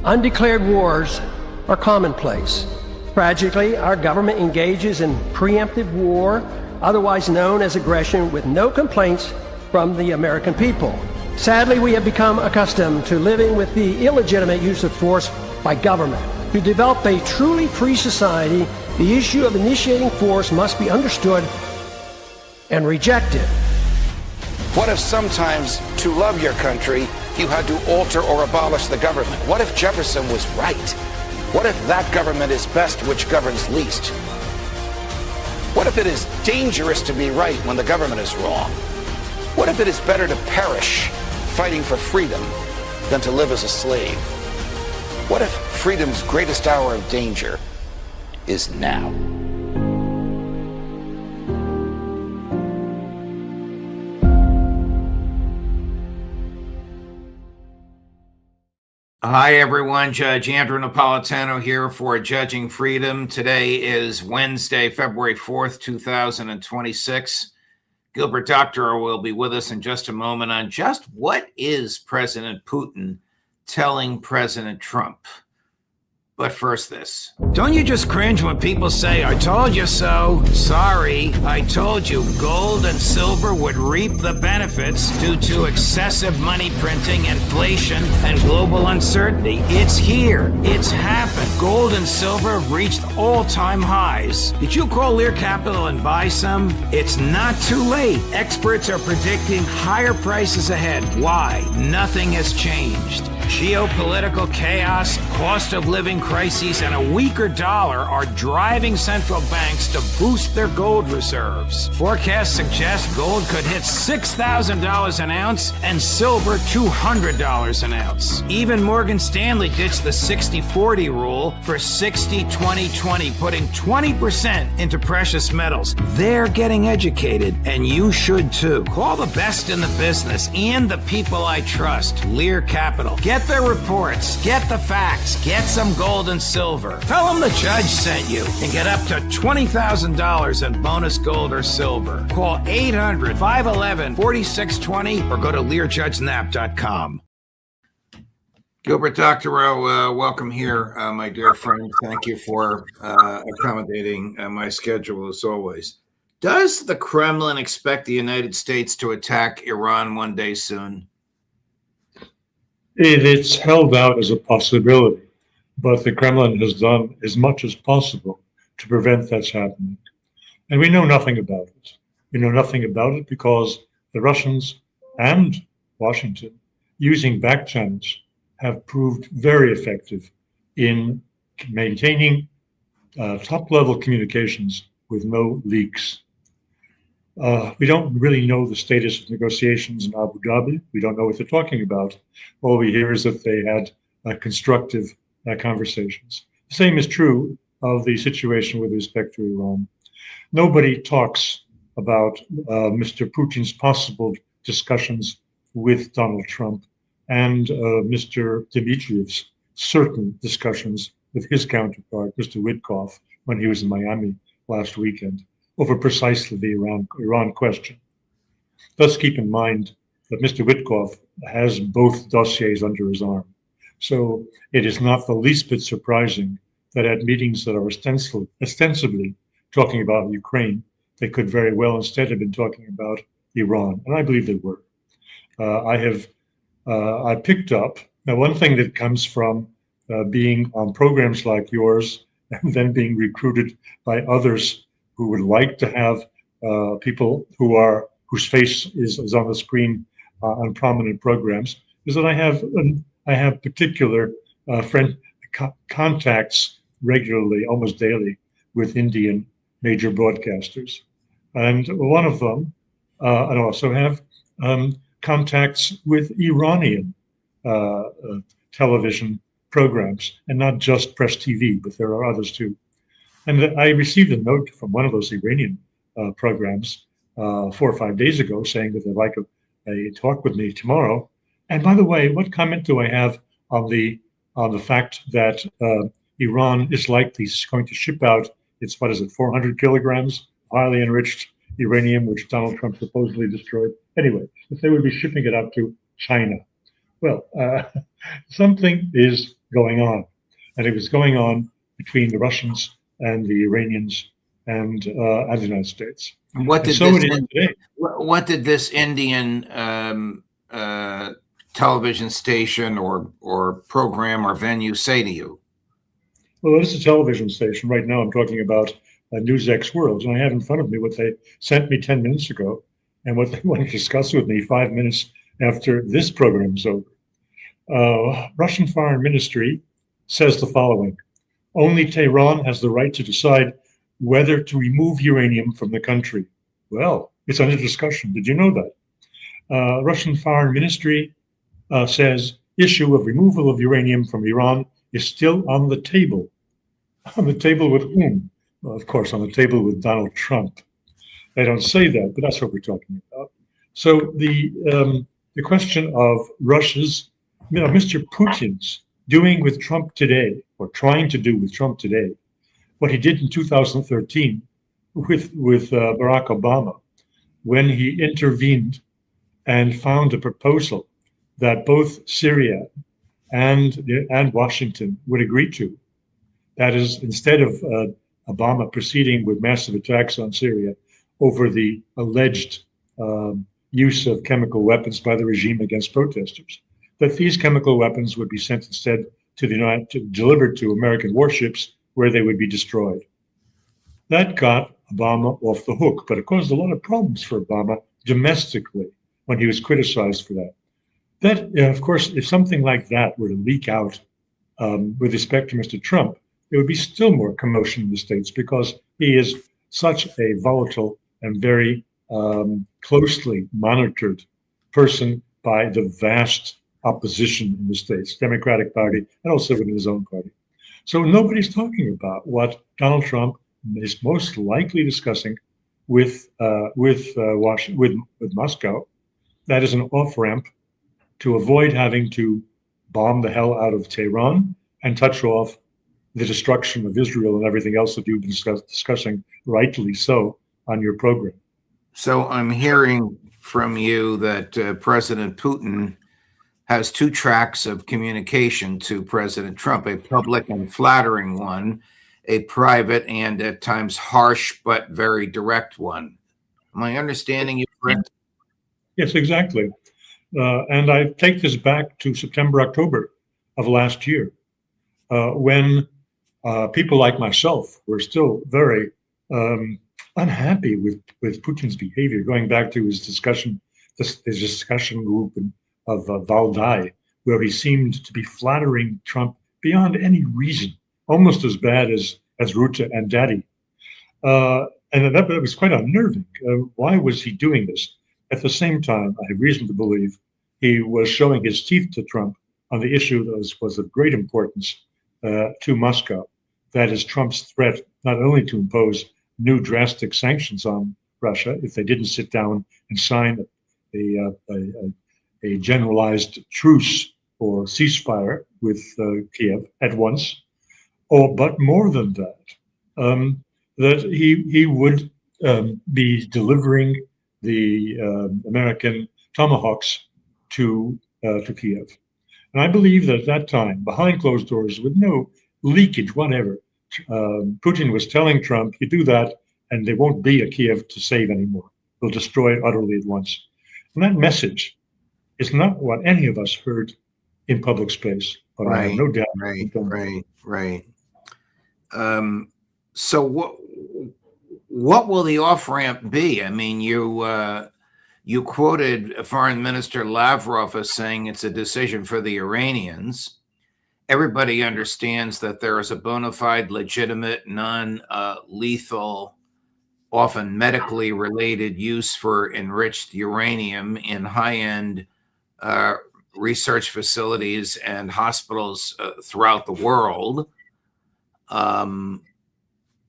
Undeclared wars are commonplace. Tragically, our government engages in preemptive war, otherwise known as aggression, with no complaints from the American people. Sadly, we have become accustomed to living with the illegitimate use of force by government. To develop a truly free society, the issue of initiating force must be understood and rejected. What if sometimes, to love your country, you had to alter or abolish the government? What if Jefferson was right? What if that government is best which governs least? What if it is dangerous to be right when the government is wrong? What if it is better to perish fighting for freedom than to live as a slave? What if freedom's greatest hour of danger is now? Hi, everyone. Judge Andrew Napolitano here for Judging Freedom. Today is Wednesday, February 4th, 2026. Gilbert Doctorow will be with us in just a moment on just what is President Putin telling President Trump. But first this. Don't you just cringe when people say, "I told you so"? Sorry, I told you gold and silver would reap the benefits due to excessive money printing, inflation, and global uncertainty. It's here. It's happened. Gold and silver have reached all-time highs. Did you call Lear Capital and buy some? It's not too late. Experts are predicting higher prices ahead. Why? Nothing has changed. Geopolitical chaos, cost of living crises, and a weaker dollar are driving central banks to boost their gold reserves. Forecasts suggest gold could hit $6,000 an ounce and silver $200 an ounce. Even Morgan Stanley ditched the 60-40 rule for 60-20-20, putting 20% into precious metals. They're getting educated, and you should too. Call the best in the business and the people I trust. Lear Capital. Get their reports, get the facts, get some gold and silver. Tell them the judge sent you and get up to $20,000 in bonus gold or silver. Call 800-511-4620 or go to LearJudgeNap.com. Gilbert Doctorow, welcome here, my dear friend. Thank you for accommodating my schedule as always. Does the Kremlin expect the United States to attack Iran one day soon? It's held out as a possibility, but the Kremlin has done as much as possible to prevent that happening. And we know nothing about it. We know nothing about it because the Russians and Washington, using back channels, have proved very effective in maintaining top-level communications with no leaks. We don't really know the status of negotiations in Abu Dhabi. We don't know what they're talking about. All we hear is that they had constructive conversations. The same is true of the situation with respect to Iran. Nobody talks about Mr. Putin's possible discussions with Donald Trump and Mr. Dmitriev's certain discussions with his counterpart, Mr. Witkoff, when he was in Miami last weekend, over precisely the Iran question. Thus, keep in mind that Mr. Witkoff has both dossiers under his arm. So it is not the least bit surprising that at meetings that are ostensibly talking about Ukraine, they could very well instead have been talking about Iran. And I believe they were. I picked up, now one thing that comes from being on programs like yours and then being recruited by others who would like to have people whose face is on the screen on prominent programs, is that I have particular contacts regularly, almost daily, with Indian major broadcasters, and one of them, I also have contacts with Iranian television programs, and not just Press TV, but there are others too. And I received a note from one of those Iranian programs 4 or 5 days ago saying that they'd like a talk with me tomorrow. And by the way, what comment do I have on the fact that Iran is likely going to ship out its, 400 kilograms of highly enriched uranium, which Donald Trump supposedly destroyed? Anyway, that they would be shipping it out to China. Well, something is going on. And it was going on between the Russians and the Iranians and the United States. What And did so this it is today. what did this Indian television station or program or venue say to you? Well, this is a television station. Right now I'm talking about NewsX World, and I have in front of me what they sent me 10 minutes ago and what they want to discuss with me 5 minutes after this program is over. Russian Foreign Ministry says the following: only Tehran has the right to decide whether to remove uranium from the country. Well, it's under discussion. Did you know that? Russian Foreign Ministry says issue of removal of uranium from Iran is still on the table. On the table with whom? Well, of course, on the table with Donald Trump. They don't say that, but that's what we're talking about. So the question of Russia's, Mr. Putin's doing with Trump today, or trying to do with Trump today, what he did in 2013 with Barack Obama, when he intervened and found a proposal that both Syria and Washington would agree to. That is, instead of Obama proceeding with massive attacks on Syria over the alleged use of chemical weapons by the regime against protesters, that these chemical weapons would be sent instead delivered to American warships where they would be destroyed. That got Obama off the hook, but it caused a lot of problems for Obama domestically when he was criticized for that. That, of course, if something like that were to leak out with respect to Mr. Trump, there would be still more commotion in the States because he is such a volatile and very closely monitored person by the vast opposition in the States, Democratic Party, and also within his own party. So nobody's talking about what Donald Trump is most likely discussing with Moscow. That is an off-ramp to avoid having to bomb the hell out of Tehran and touch off the destruction of Israel and everything else that you've been discussing, rightly so, on your program. So I'm hearing from you that President Putin has two tracks of communication to President Trump, a public and flattering one, a private and at times harsh but very direct one. Am I understanding you correct? Yes, exactly. And I take this back to September, October of last year, when people like myself were still very unhappy with Putin's behavior, going back to his discussion group of Valdai, where he seemed to be flattering Trump beyond any reason, almost as bad as Rutte and Daddy. And that was quite unnerving. Why was he doing this? At the same time, I have reason to believe he was showing his teeth to Trump on the issue that was of great importance to Moscow. That is Trump's threat not only to impose new drastic sanctions on Russia if they didn't sit down and sign a generalized truce or ceasefire with Kiev at once, but more than that, that he would be delivering the American tomahawks to Kiev. And I believe that at that time, behind closed doors, with no leakage, whatever, Putin was telling Trump, you do that, and there won't be a Kiev to save anymore. We'll destroy it utterly at once. And that message is not what any of us heard in public space, but I have no doubt. Right. So what will the off-ramp be? I mean, you quoted Foreign Minister Lavrov as saying it's a decision for the Iranians. Everybody understands that there is a bona fide, legitimate, non-lethal, often medically related use for enriched uranium in high-end research facilities and hospitals throughout the world.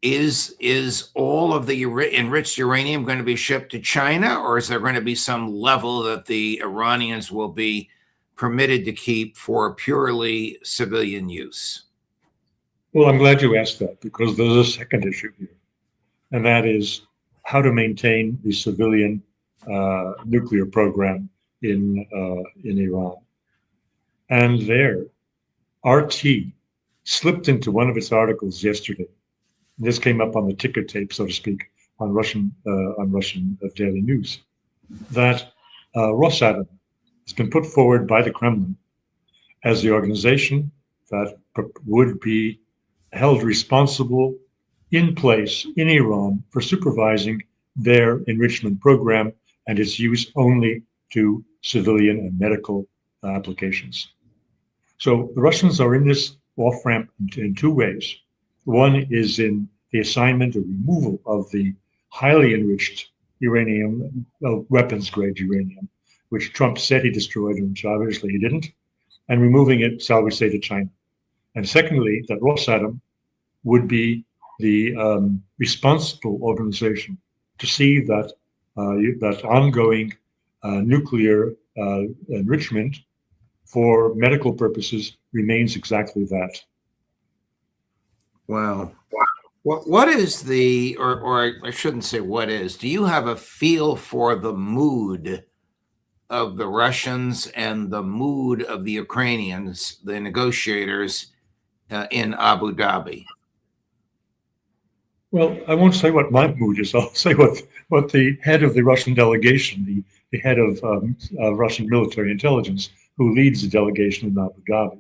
Is all of the enriched uranium going to be shipped to China, or is there going to be some level that the Iranians will be permitted to keep for purely civilian use? Well, I'm glad you asked that, because there's a second issue here, and that is how to maintain the civilian nuclear program in Iran. And there, RT slipped into one of its articles yesterday. This came up on the ticker tape, so to speak, on Russian daily news, that Rosatom has been put forward by the Kremlin as the organization that would be held responsible in place in Iran for supervising their enrichment program and its use only to civilian and medical applications. So the Russians are in this off-ramp in two ways. One is in the assignment or removal of the highly enriched uranium, weapons-grade uranium, which Trump said he destroyed, and which obviously he didn't, and removing it, shall we say, to China. And secondly, that Rosatom would be the responsible organization to see that that ongoing nuclear enrichment for medical purposes remains exactly that. Wow. What is the, or I shouldn't say what is, do you have a feel for the mood of the Russians and the mood of the Ukrainians, the negotiators in Abu Dhabi? Well, I won't say what my mood is. I'll say what the head of the Russian delegation, the head of Russian military intelligence, who leads the delegation in Abu Dhabi,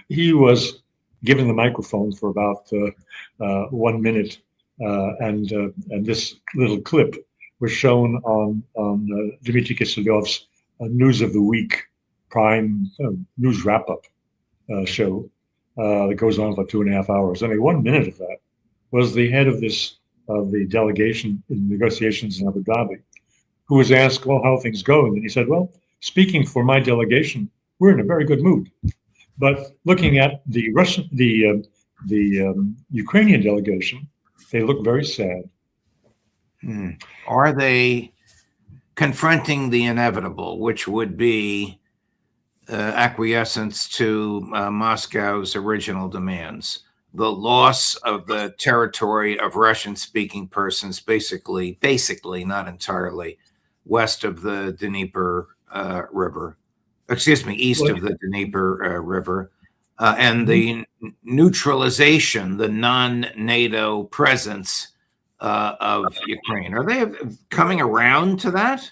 he was given the microphone for about 1 minute, and this little clip was shown on Dmitry Kiselyov's News of the Week prime news wrap-up show that goes on for 2.5 hours. I mean, 1 minute of that was the head of the delegation in negotiations in Abu Dhabi, who was asked, "Well, how are things going?" And he said, "Well, speaking for my delegation, we're in a very good mood. But looking at the Ukrainian delegation, they look very sad." Are they confronting the inevitable, which would be acquiescence to Moscow's original demands? The loss of the territory of Russian-speaking persons, basically, not entirely, west of the Dnieper River. Excuse me, east of the Dnieper River, and the neutralization, the non-NATO presence of Ukraine. Are they coming around to that?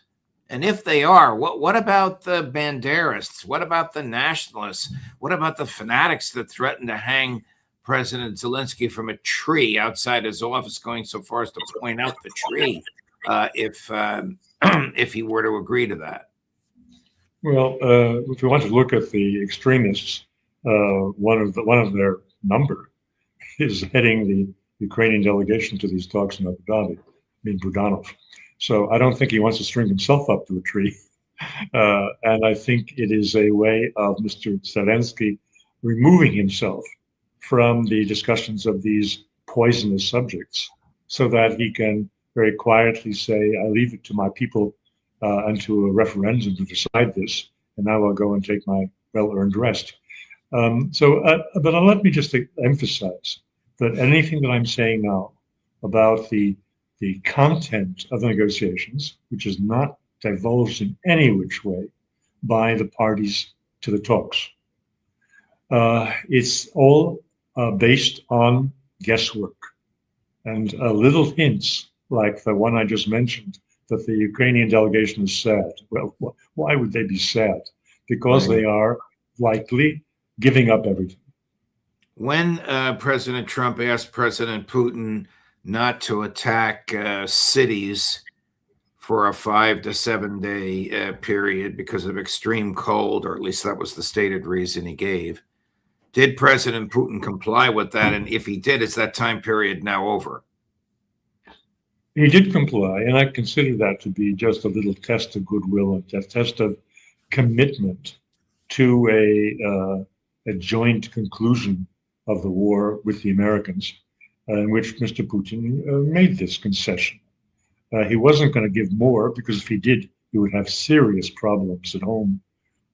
And if they are, what about the Banderists? What about the nationalists? What about the fanatics that threaten to hang President Zelensky from a tree outside his office, going so far as to point out the tree if he were to agree to that? Well, if you want to look at the extremists, one of their number is heading the Ukrainian delegation to these talks in Abu Dhabi, Budanov. So I don't think he wants to string himself up to a tree. And I think it is a way of Mr. Zelensky removing himself from the discussions of these poisonous subjects so that he can very quietly say, "I leave it to my people and to a referendum to decide this, and now I'll go and take my well-earned rest." But let me just emphasize that anything that I'm saying now about the content of the negotiations, which is not divulged in any which way by the parties to the talks, it's all based on guesswork and little hints like the one I just mentioned, that the Ukrainian delegation is sad. Well, why would they be sad? Because they are likely giving up everything. When President Trump asked President Putin not to attack cities for a 5 to 7 day period because of extreme cold, or at least that was the stated reason he gave, did President Putin comply with that? And if he did, is that time period now over? He did comply, and I consider that to be just a little test of goodwill, a test of commitment to a joint conclusion of the war with the Americans, in which Mr. Putin made this concession. He wasn't going to give more, because if he did, he would have serious problems at home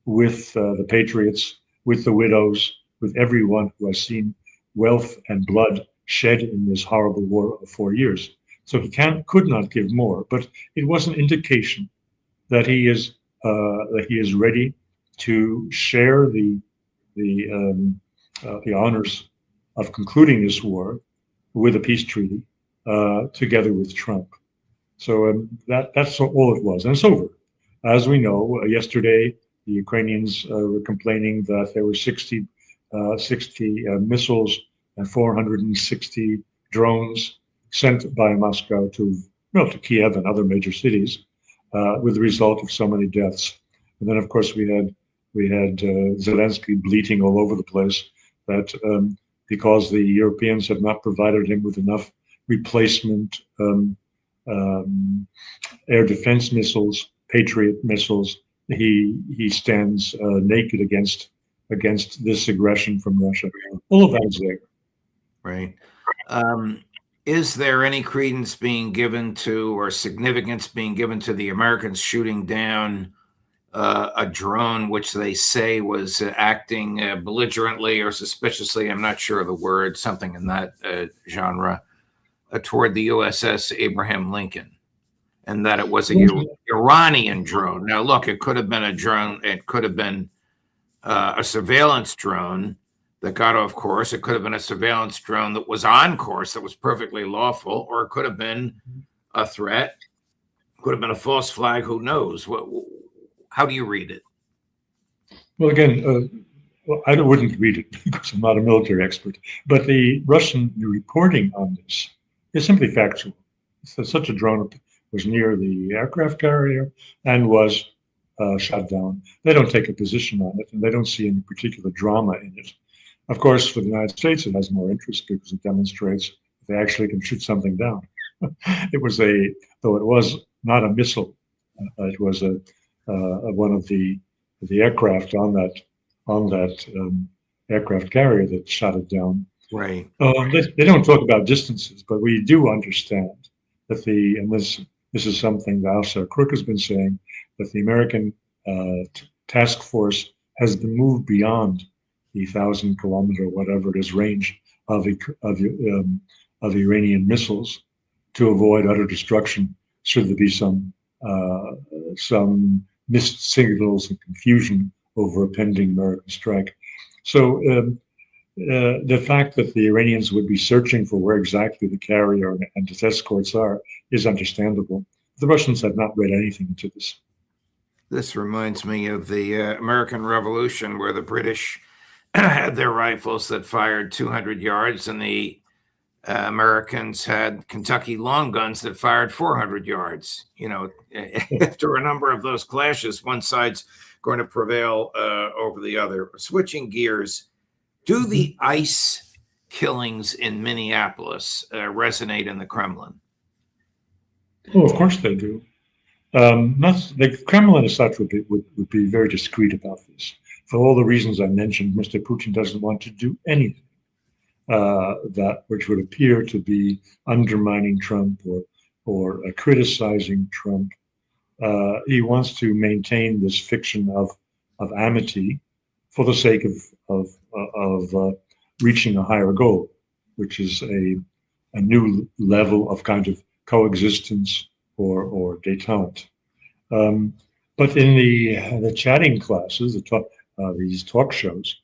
with the patriots, with the widows, with everyone who has seen wealth and blood shed in this horrible war of 4 years. So he could not give more, but it was an indication that he is ready to share the the honors of concluding this war with a peace treaty together with Trump. So that's all it was, and it's over. As we know, yesterday the Ukrainians were complaining that there were 60 missiles and 460 drones sent by Moscow to Kiev and other major cities, with the result of so many deaths. And then, of course, we had Zelensky bleating all over the place that because the Europeans have not provided him with enough replacement air defense missiles, Patriot missiles, he stands naked against this aggression from Russia. All of that is there. Right. Is there any credence being given to, or significance being given to, the Americans shooting down a drone which they say was acting belligerently or suspiciously, I'm not sure of the word, something in that genre, toward the USS Abraham Lincoln, and that it was a Iranian drone? Now, look, it could have been a drone. It could have been a surveillance drone that got off course. It could have been a surveillance drone that was on course, that was perfectly lawful, or it could have been a threat. It could have been a false flag. Who knows? How do you read it? Well, again, I wouldn't read it because I'm not a military expert, but the Russian reporting on this is simply factual. So such a drone was near the aircraft carrier and was shot down. They don't take a position on it, and they don't see any particular drama in it. Of course, for the United States, it has more interest because it demonstrates they actually can shoot something down. Though it was not a missile, it was one of the aircraft on that aircraft carrier that shot it down. Right. They don't talk about distances, but we do understand that and this is something that Al Crook has been saying, that the American task force has been moved beyond the 1,000-kilometer, whatever it is, range of Iranian missiles to avoid utter destruction should there be some missed signals and confusion over a pending American strike. So the fact that the Iranians would be searching for where exactly the carrier and the escorts are is understandable. The Russians have not read anything into this. This reminds me of the American Revolution, where the British had their rifles that fired 200 yards, and the Americans had Kentucky long guns that fired 400 yards. After a number of those clashes, one side's going to prevail over the other. Switching gears, do the ICE killings in Minneapolis resonate in the Kremlin? Oh, of course they do. The Kremlin as such would be very discreet about this. For all the reasons I mentioned, Mr. Putin doesn't want to do anything that which would appear to be undermining Trump or criticizing Trump. He wants to maintain this fiction of amity for the sake of reaching a higher goal, which is a new level of kind of coexistence or détente. But in the chatting classes, these talk shows,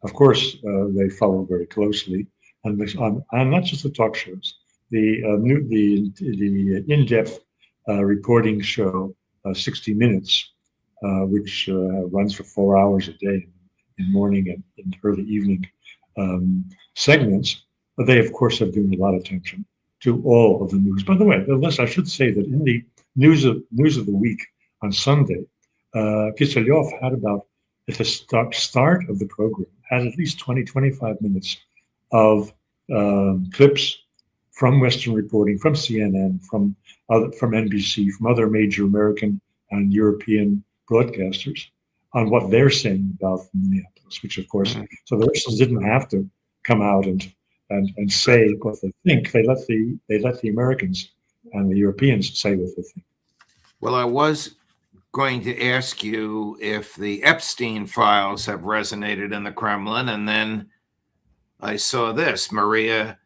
of course, they follow very closely, and not just the talk shows, the in-depth reporting show, 60 Minutes, which runs for 4 hours a day in morning and in early evening segments. But they, of course, have given a lot of attention to all of the news. By the way, I should say that in the news of the week on Sunday, Kiselyov had at the start of the program, had at least 20-25 minutes of clips from Western reporting, from CNN, from NBC, from other major American and European broadcasters on what they're saying about Minneapolis, which of course, so the Russians didn't have to come out and say what they think. They let the Americans and the Europeans say what they think. Well, I was going to ask you if the Epstein files have resonated in the Kremlin, and then I saw this: Maria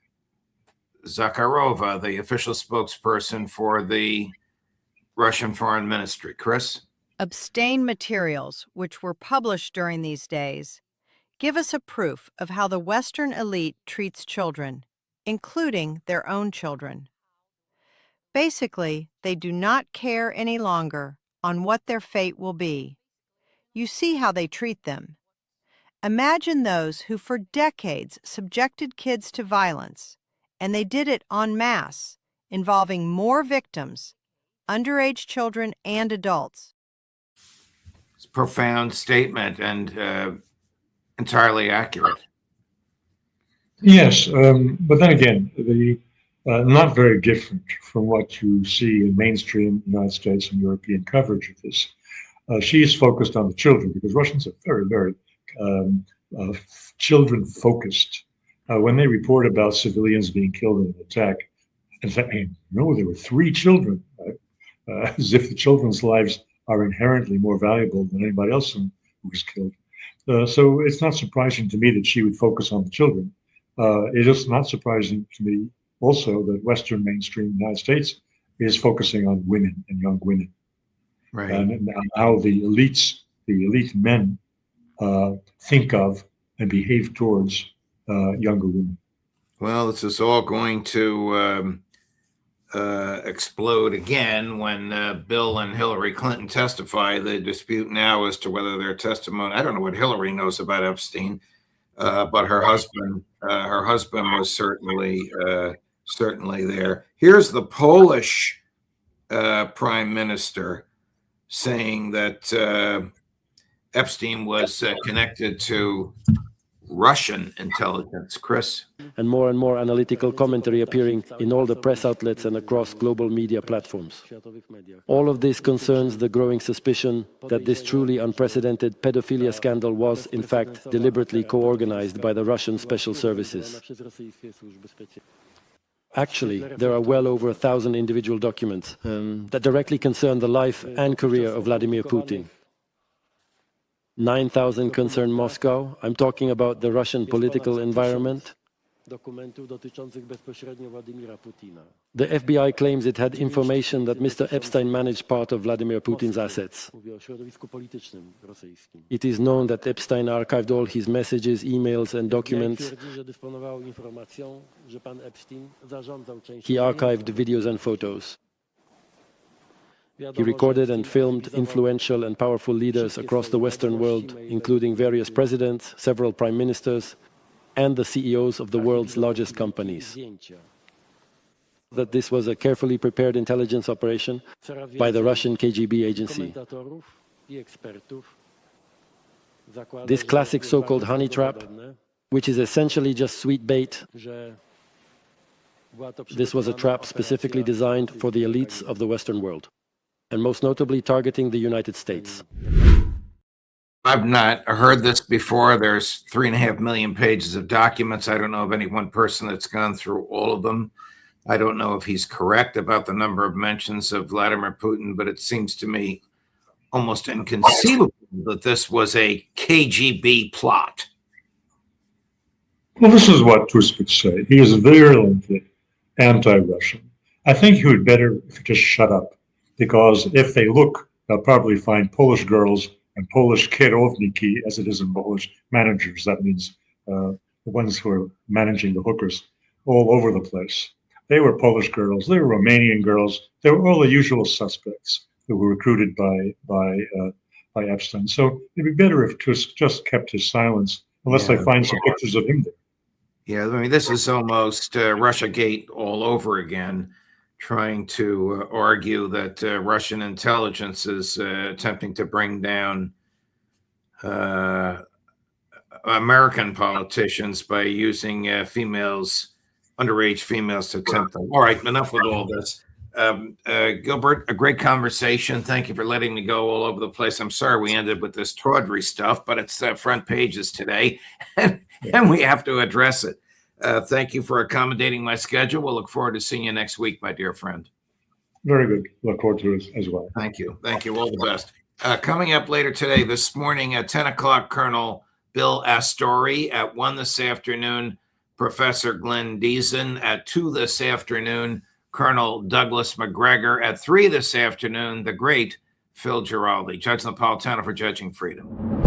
Zakharova, the official spokesperson for the Russian Foreign Ministry. Chris? Epstein materials, which were published during these days, give us a proof of how the Western elite treats children, including their own children. Basically, they do not care any longer on what their fate will be. You see how they treat them. Imagine those who for decades subjected kids to violence, and they did it en masse, involving more victims, underage children and adults. It's a profound statement and entirely accurate. Yes, but then again, not very different from what you see in mainstream United States and European coverage of this. She is focused on the children because Russians are very, very children-focused. When they report about civilians being killed in an attack, in fact, no, there were 3 children, as if the children's lives are inherently more valuable than anybody else who was killed. So it's not surprising to me that she would focus on the children. It is not surprising to me also that Western mainstream United States is focusing on women and young women. Right. And how the elite men think of and behave towards younger women. Well, this is all going to explode again when Bill and Hillary Clinton testify. The dispute now as to whether their testimony, I don't know what Hillary knows about Epstein, but her husband was certainly there. Here's the Polish prime minister saying that Epstein was connected to Russian intelligence. Chris? And more analytical commentary appearing in all the press outlets and across global media platforms. All of this concerns the growing suspicion that this truly unprecedented pedophilia scandal was, in fact, deliberately co-organized by the Russian special services. Actually, there are well over 1,000 individual documents that directly concern the life and career of Vladimir Putin. 9,000 concern Moscow. I'm talking about the Russian political environment. The FBI claims it had information that Mr. Epstein managed part of Vladimir Putin's assets. It is known that Epstein archived all his messages, emails, and documents. He archived videos and photos. He recorded and filmed influential and powerful leaders across the Western world, including various presidents, several prime ministers, and the CEOs of the world's largest companies. That this was a carefully prepared intelligence operation by the Russian KGB agency. This classic so-called honey trap, which is essentially just sweet bait, this was a trap specifically designed for the elites of the Western world, and most notably targeting the United States. I've not heard this before. There's 3.5 million pages of documents. I don't know of any one person that's gone through all of them. I don't know if he's correct about the number of mentions of Vladimir Putin, but it seems to me almost inconceivable that this was a KGB plot. Well, this is what Tusk would say. He is virulently anti-Russian. I think he would better just shut up, because if they look, they'll probably find Polish girls and Polish kierownicki, as it is in Polish, managers. That means the ones who are managing the hookers all over the place. They were Polish girls, they were Romanian girls, they were all the usual suspects who were recruited by Epstein. So it'd be better if Tusk just kept his silence, unless they find some pictures of him there. Yeah, I mean, this is almost Russiagate all over again, trying to argue that Russian intelligence is attempting to bring down American politicians by using underage females to tempt them. All right, enough with all this. Gilbert, a great conversation. Thank you for letting me go all over the place. I'm sorry we ended with this tawdry stuff, but it's front pages today, and we have to address it. Thank you for accommodating my schedule. We'll look forward to seeing you next week, my dear friend. Very good. Look forward to it as well. Thank you. Thank you. All the best. Coming up later today, this morning at 10 o'clock, Colonel Bill Astori. At 1 this afternoon, Professor Glenn Deason. At 2 this afternoon, Colonel Douglas McGregor. At 3 this afternoon, the great Phil Giraldi. Judge Napolitano for Judging Freedom.